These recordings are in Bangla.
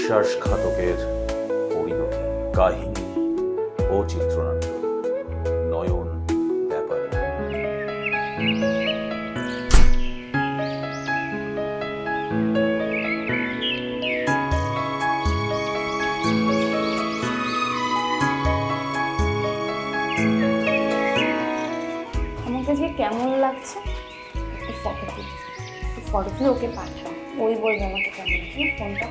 বিশ্বাসঘাতকের পরিণতি, কাহিনী ও চিত্রনাট্য। নয়ন ব্যাপারী। আমাকে যে কেমন লাগছে ফটো তুলে ওকে পাঠাও, ওই বলবে আমাকে কেমন লাগছে। ফোনটা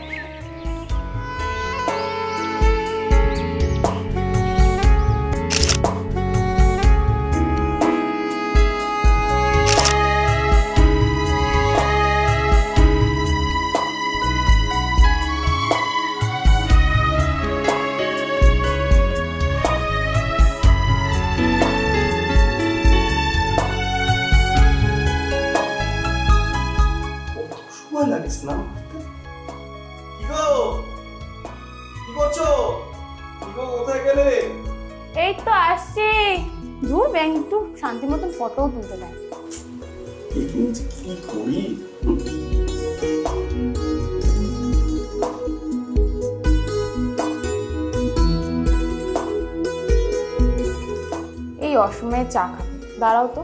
লাগিস না। কি গো, কি করছো? কি গো, কোথায় গেলে? এই তো আসছি। দূর ব্যাং, একটু শান্তি মতন ফটো তুলতে দেয়। কি করি? এই অসময়ে চা খাবে, দাঁড়াও তো।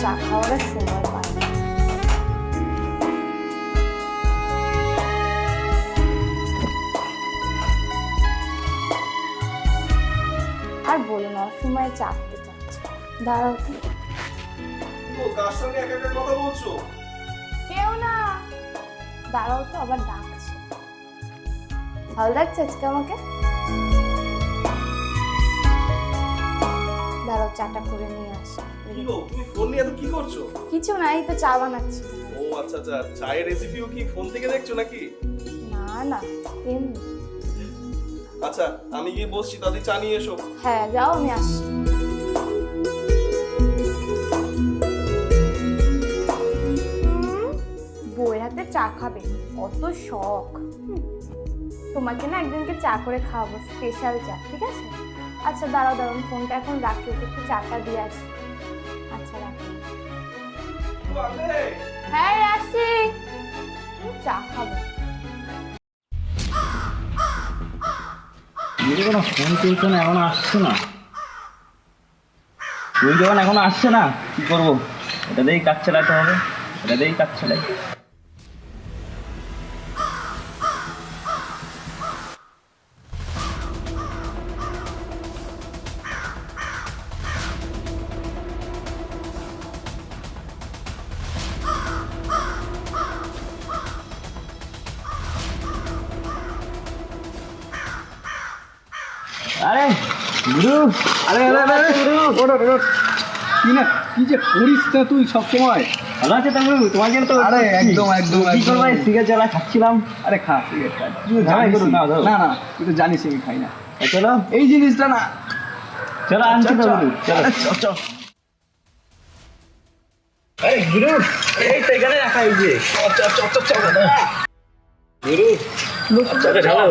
চা খাওয়ার সময় পায় না। আর বলো না, অসময়ে চা খেতে চাচ্ছে। দাঁড়াও তো। কার সঙ্গে একা একা কথা বলছো? কেউ না, দাঁড়াও তো, আবার ডাকছে। ভালো লাগছে আজকে আমাকে? দাঁড়াও, চাটা করে নিয়ে আসি। কি গো, তুমি ফোন নিয়ে এত কি করছো? কিছু না, এই তো চা বানাচ্ছি। ও আচ্ছা আচ্ছা, চায়ের রেসিপিও কি ফোন থেকে দেখছো নাকি? না না, এমনি। আচ্ছা, আমি গিয়ে বসছি, দাদি চা নিয়ে এসো। হ্যাঁ যাও, আমি আসছি। বউয়ের হাতে চা খাবে, কত শখ। তোমাকে না একদিনকে চা করে খাওয়াবো, স্পেশাল চা, ঠিক আছে? আচ্ছা দাঁড়াও দাঁড়াও, আমি ফোনটা এখন রাখি, ওকে একটু চাটা দিয়ে আসি। আচ্ছা রাখি। হ্যাঁ আসছি, চা খাবো। কোনো ফোন তুলছে না, এখনো আসছে না। তুই যখন এখনো আসছে না, কি করবো? এটা দিয়েই কাজ চালাতে হবে, এটা দিয়েই কাজ চালাই। আরে গুরু, আরে আরে আরে ওঠ কি না, কি যে করিস না তুই সব সময়? ভালো আছে তুমি? তোমার জন্য তো আরে একদম একদম কি করবো, সিগারেট জ্বালা খাচ্ছিলাম। আরে খা সিগারেট খা, তুই না, জানিস না, না। ধরো। না না, তুই তো জানিস আমি খাই না। চলো এই জিনিসটা না, চলো আনছি তো গুরু, চলো। আরে চ চ আরে গুরু, এই তো এখানে রাখা, এই যে চ চ চ চ গুরু, চলো ঢালো।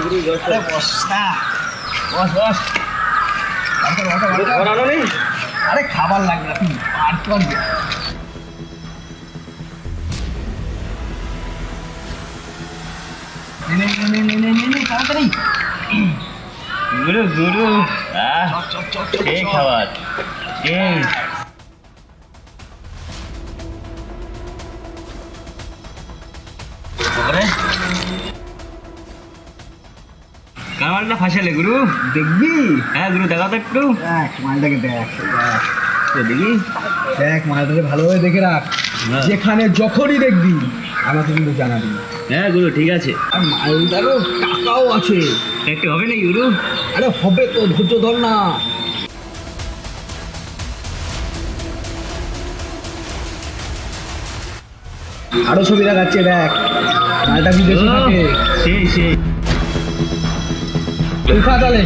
গুরু আরে বস না, বস বস। বানানো নেই? আরে খাবার লাগবে না, তুই আর কর দে। নে নে নে নে নে নে নে তাড়াতাড়ি। গুরু গুরু, চ চ চ চ এই খাবার এই কামালটা ফাঁসালে গুরু। দেখবি? হ্যাঁ গুরু, দেখাও তো একটু। দেখ মালটাকে, দেখ দেখি। দেখ মালটাকে ভালোভাবে দেখে রাখ। হ্যাঁ। যেখানে যখনই দেখবি আমাকে কিন্তু জানাবি। হ্যাঁ গুরু, ঠিক আছে। আর মালটারও টাকাও আছে। একটু হবে না গুরু? আরে হবে তো, ধৈর্য ধর না। আরো ছবি দেখাচ্ছে, দেখ মালটা বিদেশে থাকে। সেই সেই। তুই খা তাহলে,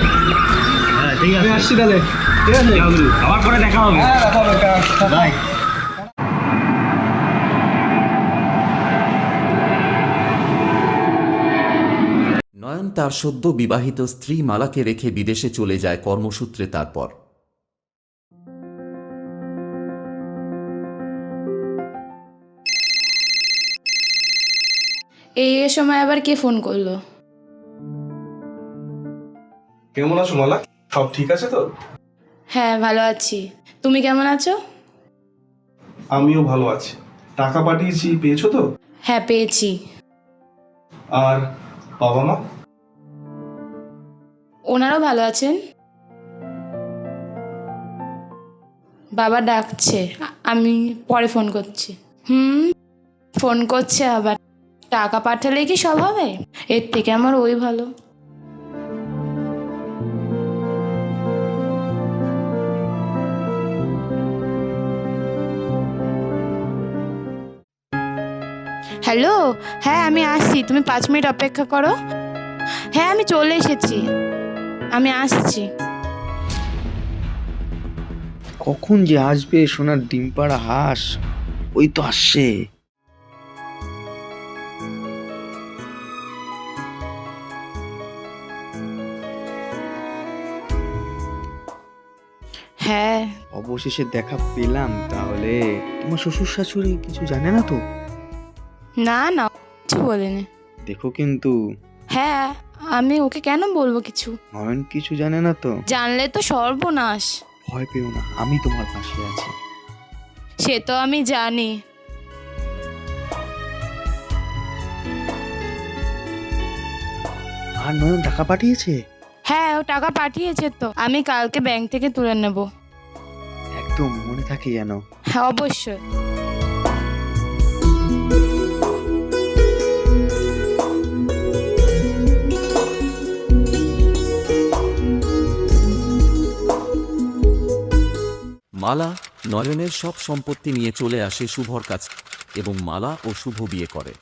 হ্যাঁ ঠিক আমি আছে। আসছি তাহলে। ঠিক আছে যাও গুরু, আবার পরে দেখা হবে। হ্যাঁ দেখা হবে বাই। নয়ন তার সদ্য বিবাহিত স্ত্রী মালাকে রেখে বিদেশে চলে যায় কর্মসূত্রে। তারপর এই সময় আবার কে ফোন করলো? কেমন আছো মালা? সব ঠিক আছে তো? হ্যাঁ ভালো আছি, তুমি কেমন আছো? আমিও ভালো আছি। টাকা পাঠিয়েছি, পেয়েছো তো? হ্যাঁ পেয়েছি। আর বাবা মা? ওনারাও ভালো আছেন। বাবা ডাকছে, আমি পরে ফোন করছি। ফোন করছে আবার। টাকা পাঠালে কি সব হবে? এর থেকে আমার ওই ভালো। হ্যালো, হ্যাঁ আমি আসছি, তুমি 5 মিনিট অপেক্ষা করো। হ্যাঁ আমি চলে এসেছি, আমি আসছি। কখন যে আসবে সোনার ডিম পাড়া হাঁস? ওই তো আসছে। হ্যাঁ অবশেষে দেখা পেলাম। তাহলে তোমার শ্বশুর শাশুড়ি কিছু জানে না তো? না না, কিছু বলিনি। দেখো কিন্তু, হ্যাঁ আমি ওকে কেন বলবো কিছু? নয়ন কিছু জানে না তো? জানলে তো সর্বনাশ। ভয় পেও না, আমি তোমার পাশে আছি। সে তো আমি জানি। আর নয়ন টাকা পাঠিয়েছে? হ্যাঁ ও টাকা পাঠিয়েছে তো, আমি কালকে ব্যাংক থেকে তুলে নেব। একদম মনে থাকে যেন। হ্যাঁ অবশ্যই। মালা নয়নের সব সম্পত্তি নিয়ে চলে আসে শুভর কাছে এবং মালা ও শুভ বিয়ে করে।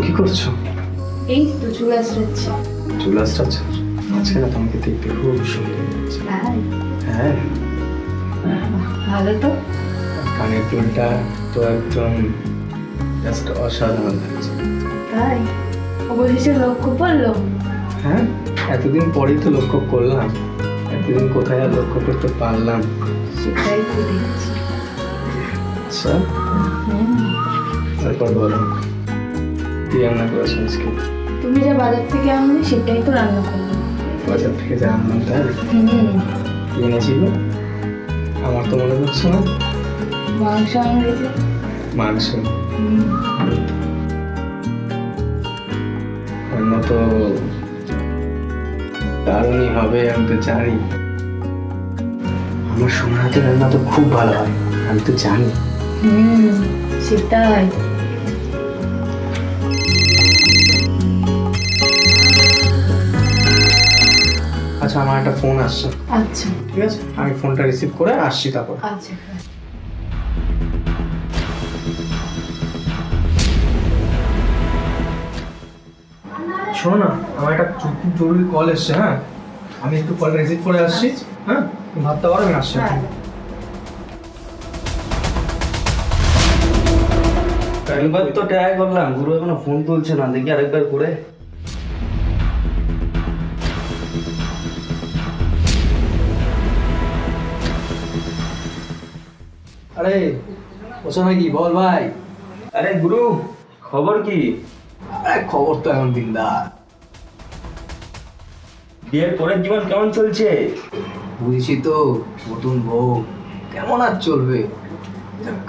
কি করছো? এই তো চুল আসছে। চলে আসছে? আজকে না তোমাকে দেখতে খুব সুন্দর লাগছে। হ্যাঁ, ভালো তো। কানের দুলটা তো একদম জাস্ট অসাধারণ লাগছে। তাই অবশেষে লক্ষ্য পড়লো। হ্যাঁ, এতদিন পরেই তো লক্ষ্য করলাম। এতদিন কোথায় আর লক্ষ্য করতে পারলাম? সেটাই তো দেখছি। আচ্ছা, তারপর বলো, কি রান্না করেছো আজকে? তুমি যা বাজার থেকে আনলে সেটাই তো রান্না করলাম। বাজার থেকে যা আনলাম তাই? কি এনেছি গো? আমার তো মনে হচ্ছে না। মাংস আনলে। মাংস? রান্না তো দারুণই হবে, আমি তো জানি। আমার সোনার হাতের রান্না তো খুব ভালো হয়, আমি তো জানি। সেটাই। আচ্ছা, আমার একটা ফোন আসছে। আচ্ছা ঠিক আছে, আমি ফোনটা রিসিভ করে আসছি তারপর। আচ্ছা। শোনো না, আমার একটা খুব জরুরি কল এসছে। হ্যাঁ, আমি একটু কলটা রিসিভ করে আসছি। হ্যাঁ, তুমি ভাবতে পারো, আমি আসছি। একবার তো ট্রাই করলাম, গুরু এখনো ফোন তুলছে না। দেখি আরেকবার করে। আরে বসো নাকি? বল ভাই। আরে গুরু, খবর কি? আরে খবর তো এখন দিনদার। বিয়ের পরের জীবন কেমন চলছে? বুঝছি তো, নতুন বউ কেমন আর চলবে,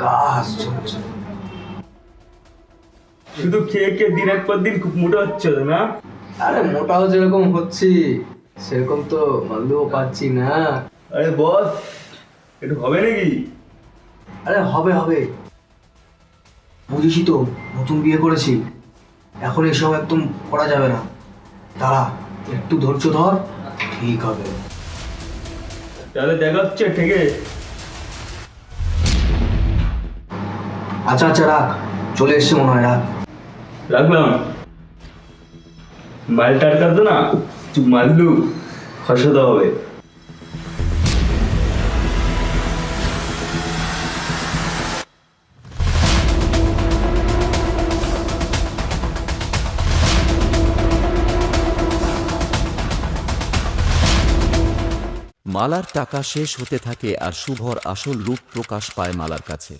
কাজ চলছে। শুধু খেয়ে খেয়ে দিনের পর দিন খুব মোটা হচ্ছে না? আরে মোটাও যেরকম হচ্ছি, সেরকম তো মানলেও পাচ্ছি না। আরে বস, একটু হবে নাকি? আরে হবে হবে, বুঝেছি তো, নতুন বিয়ে করেছি, এখন এসব একদম করা যাবে না। দাঁড়া, একটু ধৈর্য ধর, ঠিক হবে। তাহলে দেখা হচ্ছে, ঠিক আছে? আচ্ছা আচ্ছা রাখ, চলে এসছে মনে হয়, রাখ। রাখলাম। মাল টাটকা তো না, তুই মারলু খসাতে হবে। মালার টাকা শেষ হতে থাকে আর শুভর আসল রূপ প্রকাশ পায় মালার কাছে।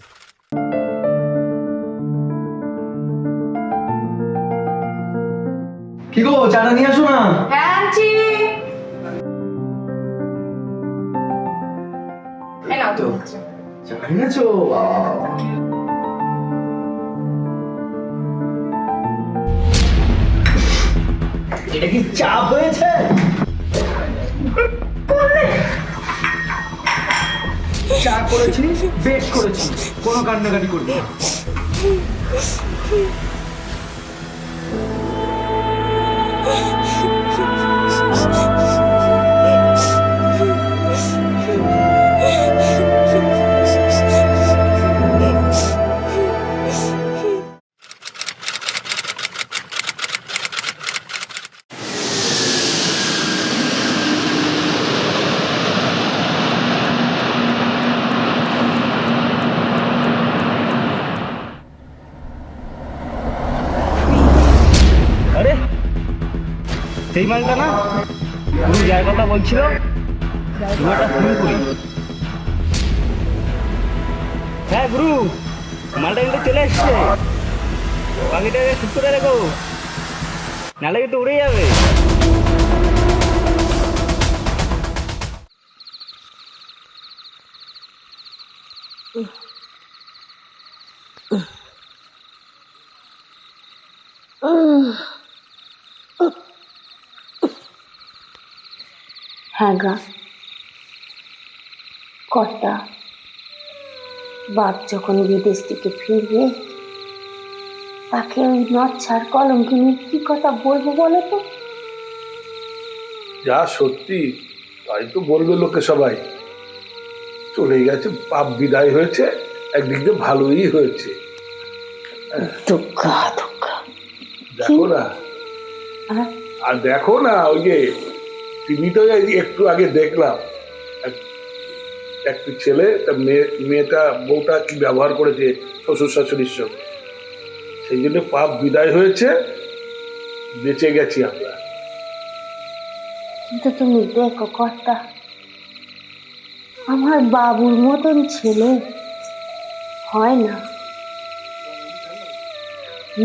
কি গো, চাটা নিয়ে আসো না। হ্যাঁ আনছি। এই নাও তুমি। চা এনেছো? এটা কি চা হয়েছে? চা করেছি, বেশ করেছি, কোনো কান্নাকাটি করবি না। আরে সেই মালটা না, তুমি যার কথা বলছিল, ওটা ফোন করি। হ্যাঁ গুরু, মালটা কিন্তু চলে এসছে। পাখিটাকে ঠিক করে রেখো, নাহলে কিন্তু উড়ে যাবে। হ্যাঁ গা কর্তা, বাপ যখন বিদেশ থেকে ফিরবে তাকে ওই নচ্ছার কলঙ্কিনী কি কথা বলবো বলো তো? যা সত্যি তাই তো বলবে লোকে সবাই। চলে গেছে, পাপ বিদায় হয়েছে, একদিক দিয়ে ভালোই হয়েছে। দুঃখ দুঃখ। দেখো না, হ্যাঁ? আর দেখো না, ওই যে টিভিতে একটু আগে দেখলাম একটি ছেলে তার মেয়েটা বউটা কি ব্যবহার করেছে শ্বশুর শাশুড়ির সঙ্গে, সেই জন্য পাপ বিদায় হয়েছে, বেঁচে গেছি আমরা। কিন্তু তুমি দেখো কর্তা, আমার বাবুর মতন ছেলে হয় না।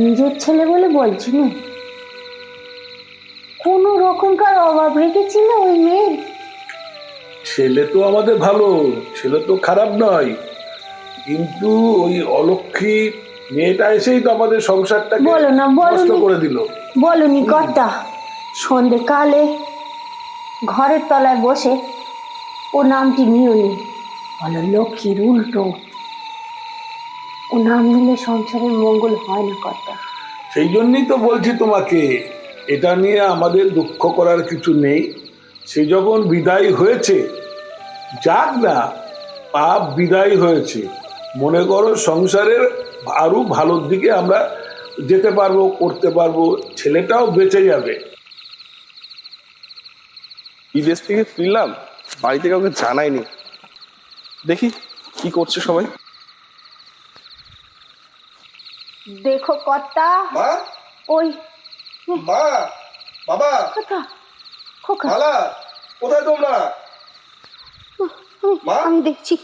নিজের ছেলে বলে বলছি না, কোনো রকমকার অভাব রেখেছিল ওই মেয়ে। ছেলে তো আমাদের ভালো, ছেলে তো খারাপ নয়, কিন্তু ওই অলক্ষী মেয়েটা এসেই তো আমাদের সংসারটাকে বলো না, নষ্ট করে দিল। বলনি কর্তা, সন্ধে কালে ঘরের তলায় বসে ও নামটি নিওনি, বলো লক্ষ্মীর উল্টো। ও নাম নিলে সংসারের মঙ্গল হয় না কর্তা। সেই জন্যই তো বলছি তোমাকে, এটা নিয়ে আমাদের দুঃখ করার কিছু নেই। সে যখন বিদায় হয়েছে, যাক না, পাপ বিদায় হয়েছে। মনে করো সংসারের আরো ভালোর দিকে আমরা যেতে পারবো, করতে পারবো, ছেলেটাও বেঁচে যাবে। বিদেশ থেকে ফিরলাম, বাড়িতে কাউকে জানাইনি, দেখি কি করছে সবাই। দেখো কর্তা, মা, ওই মা, বাবা, কথা খোকা, মালা, কোথায় তোমরা? মা? আমি দেখছি।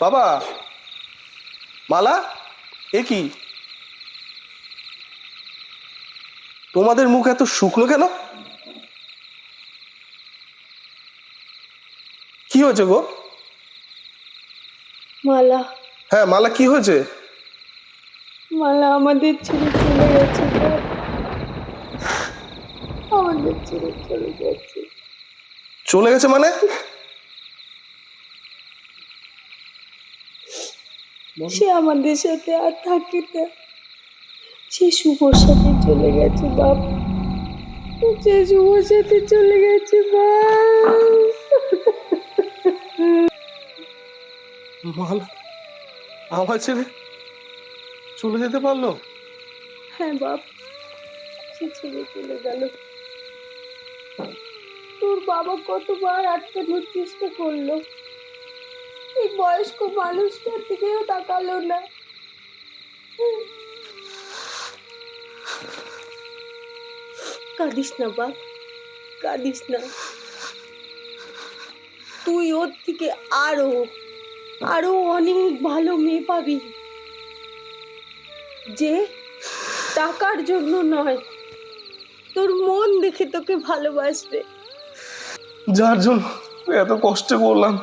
বাবা, মালা, এ কি তোমাদের মুখ এত শুকনো কেন? কি হয়েছে গো? মালা, হ্যাঁ মালা, কি হয়েছে? মালা আমাদের ছেড়ে চলে গেছে, আমাদের ছেড়ে চলে গেছে। চলে গেছে মানে? সে আমাদের সাথে আর থাকে না, সে শুভর সাথে চলে গেছে বাপ। যে শুভর সাথে চলে গেছে মালা আমার ছেলে চলে যেতে পারলো? হ্যাঁ বাপ, সে ছেলে চলে গেল। তোর বাবা কতবার আটকানোর চেষ্টা করলো, এই বয়স্ক মানুষটার দিকেও তাকালো না। কাঁদিস না বাপ, কাঁদিস না। তুই ওর থেকে আরো আরো অনেক ভালো মেয়ে পাবি, যে টাকার জন্য নয়, তোর মন দেখে তোকে ভালোবাসবে। যার জন্য এত কষ্ট করলাম,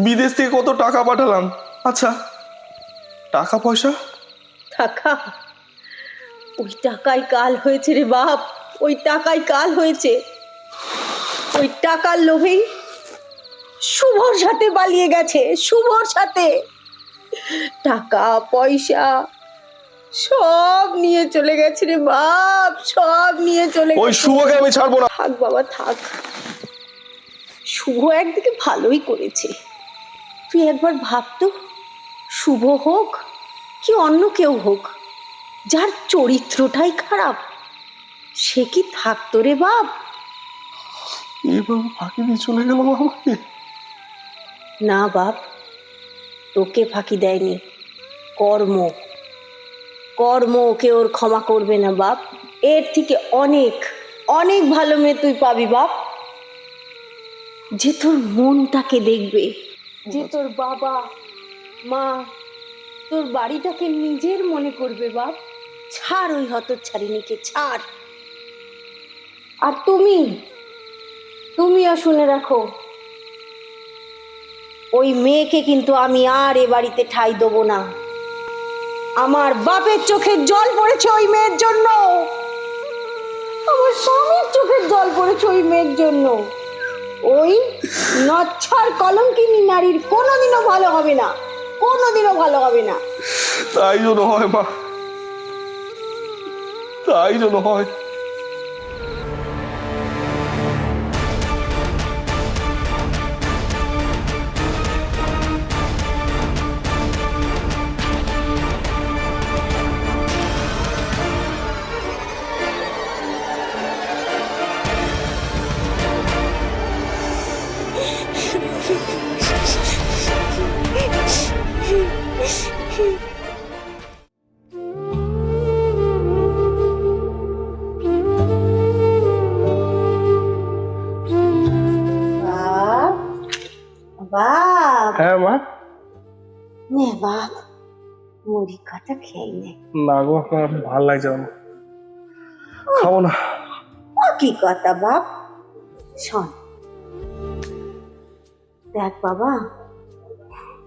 বিদেশ থেকে কত টাকা পাঠালাম, আচ্ছা টাকা পয়সা? টাকা? ওই টাকাই কাল হয়েছে রে বাপ, ওই টাকাই কাল হয়েছে। ওই টাকার লোভেই শুভর সাথে পালিয়ে গেছে, শুভর সাথে। টাকা পয়সা সব নিয়ে চলে গেছে রে বাপ, সব নিয়ে চলে ওই গেছে। শুভকে আমি ছাড়বো না। থাক বাবা থাক, শুভ একদিকে ভালোই করেছে। তুই একবার ভাবতো, শুভ হোক কি অন্য কেউ হোক, যার চরিত্রটাই খারাপ, সে কি থাকতো রে বাপ? এইভাবে ফাঁকি দিয়ে চলে গেল আমাকে। না বাপ, তোকে ফাঁকি দেয়নি, কর্ম। কর্ম ওকে ওর ক্ষমা করবে না বাপ। এর থেকে অনেক অনেক ভালো মেয়ে তুই পাবি বাপ, যে তোর মনটাকে দেখবে, যে তোর বাবা মা তোর বাড়িটাকে নিজের মনে করবে বাপ। ছাড় ওই হতচ্ছাড়িনীকে, ছাড়। আর তুমিও শুনে রাখো, ওই মেয়েকে কিন্তু আমি আর এ বাড়িতে ঠাঁই দেবো না। আমার বাপের চোখের জল পড়েছে ওই মেয়ের জন্য, আমার স্বামীর চোখের জল পড়েছে ওই মেয়ের জন্য। ওই নচ্ছার কলঙ্কিনী নারীর কোনোদিনও ভালো হবে না, কোনোদিনও ভালো হবে না। তাই জন্য হয় মা, তাই জন্য হয়। বাপ, বাপ, হ্যাঁ মা। নে বাপ, মুড়ি কটা খেয়ে নে। না গো, আমার ভাল লাগছে না, খাবো না। ও কি কথা বাপ, শোন দেখ বাবা,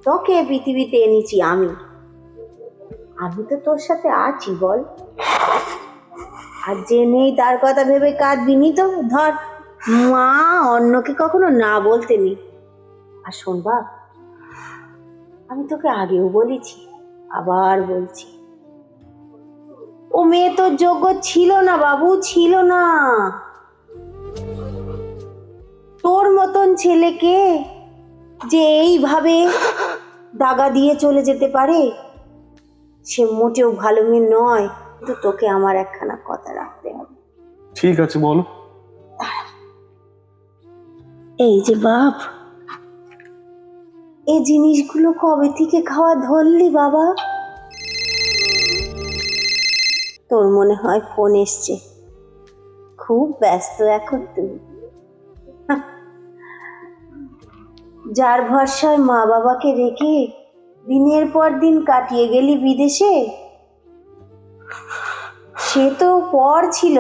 তোকে পৃথিবীতে এনেছি আমি, আমি তো তোর সাথে আছি বল। আর যে নেই তার কথা ভেবে কাঁদবি নি তো। ধর, মা অন্যকে কখনো না বলতে নেই। আর শোন বাপ, আমি তোকে আগেও বলেছি, আবার বলছি, ও মেয়ে তোর যোগ্য ছিল না বাবু, ছিল না। তোর মতন ছেলেকে যে এইভাবে দাগা দিয়ে চলে যেতে পারে, সে মোটেও ভালো মেয়ে নয়। কিন্তু তোকে আমার একখানা কথা রাখতে হবে। ঠিক আছে বলো। এই যে বাপ, এই জিনিসগুলো কবে থেকে খাওয়া ধরলি বাবা? তোর মনে হয় ফোন এসছে, খুব ব্যস্ত এখন তুমি। যার ভরসায় মা বাবাকে রেখে দিনের পর দিন কাটিয়ে গেলি বিদেশে, সে তো পর ছিল।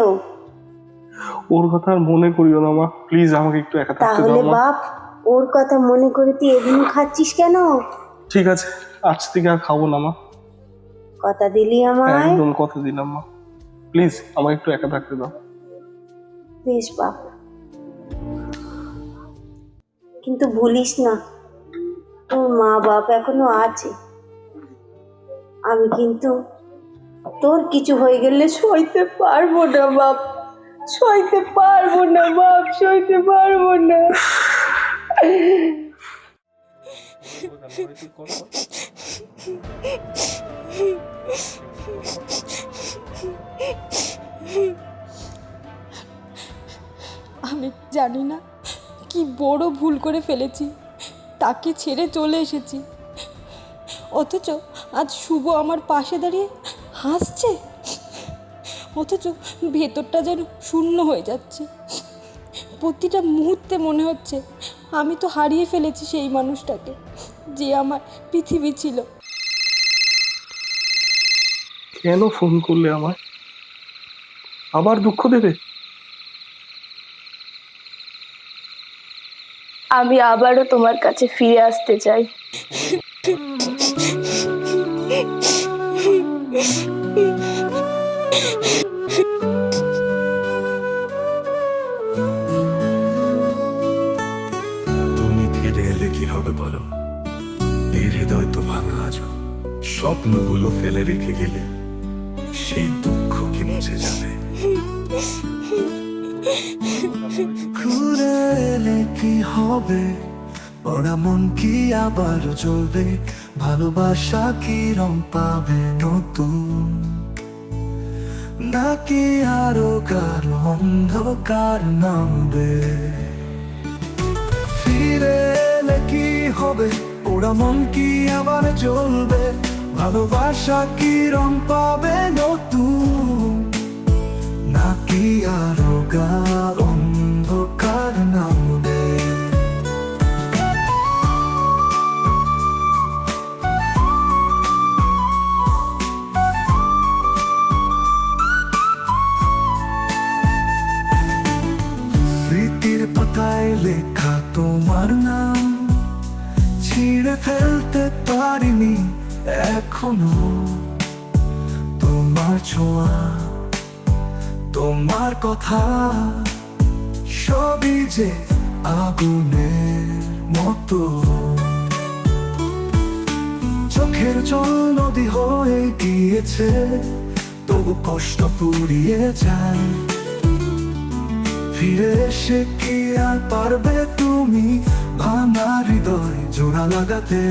ওর কথা আর মনে করিও না মা, প্লিজ আমাকে একটু একা থাকতে তাহলে দাও মা। বাপ, ওর কথা মনে করে তুই এগুলো খাচ্ছিস কেন? ঠিক আছে, আজ থেকে আর খাবো না মা। কথা দিলি আমায়? একদম কথা দিলাম মা, প্লিজ আমাকে একটু একা থাকতে দাও। বেশ বাপ, কিন্তু ভুলিস না তোর মা বাপ এখনো আছে। আমি কিন্তু তোর কিছু হয়ে গেলে সইতে পারবো না বাপ, সইতে পারবো না বাপ, সইতে পারবো না। আমি জানি না কি বড় ভুল করে ফেলেছি, তাকে ছেড়ে চলে এসেছি, অথচ আজ শুভ আমার পাশে দাঁড়িয়ে হাসছে, অথচ ভেতরটা যেন শূন্য হয়ে যাচ্ছে। প্রতিটা মুহূর্তে মনে হচ্ছে আমি তো হারিয়ে ফেলেছি সেই মানুষটাকে, যে আমার পৃথিবী ছিল। কেন ফোন করলে আমায়? আবার দুঃখ দেবে? আমি আবারও তোমার কাছে ফিরে আসতে চাই। তুমি ফিরে এলে কি হবে বলো? এই হৃদয় তো ভাঙা আজও, স্বপ্নগুলো ফেলে রেখে গেলে সেই দুঃখ কি মুছে যাবে? ঘুরে এলে কি হবে? ওরা মন কি আবার জ্বলবে? ভালোবাসা কি রং পাবে নতুন? নাকি আরো কারো অন্ধকার নামবে? ফিরে এলে কি হবে? ওরা মন কি আবার জ্বলবে? ভালোবাসা কি রং পাবে নতুন? নাকি আরো গাঢ় অন্ধকার নামবে? স্মৃতির পাতায় লেখা তোমার নাম ছিঁড়ে ফেলতে পারিনি এখনো। তোমার ছোঁয়া, তোমার কথা, সবই যে আগুনের মতো। চোখের জল নদী হয়ে গিয়েছে, তবু কষ্ট পুড়িয়ে যায়। ফিরে এসে কি আর পারবে তুমি ভাঙা হৃদয় জোড়া লাগাতে?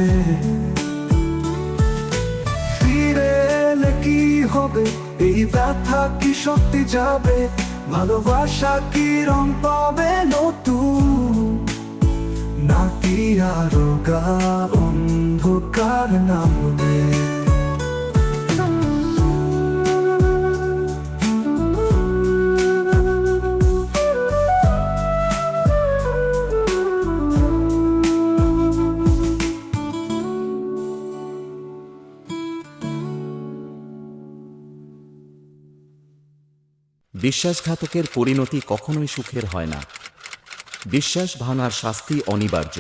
ফিরে এলে কি হবে? এই ব্যথা কি সত্যি যাবে? ভালোবাসা কি রং পাবে নতুন? নাকি আরো গাঢ় অন্ধকার নামবে? বিশ্বাসঘাতকের পরিণতি কখনোই সুখের হয় না। বিশ্বাস ভাঙার শাস্তি অনিবার্য।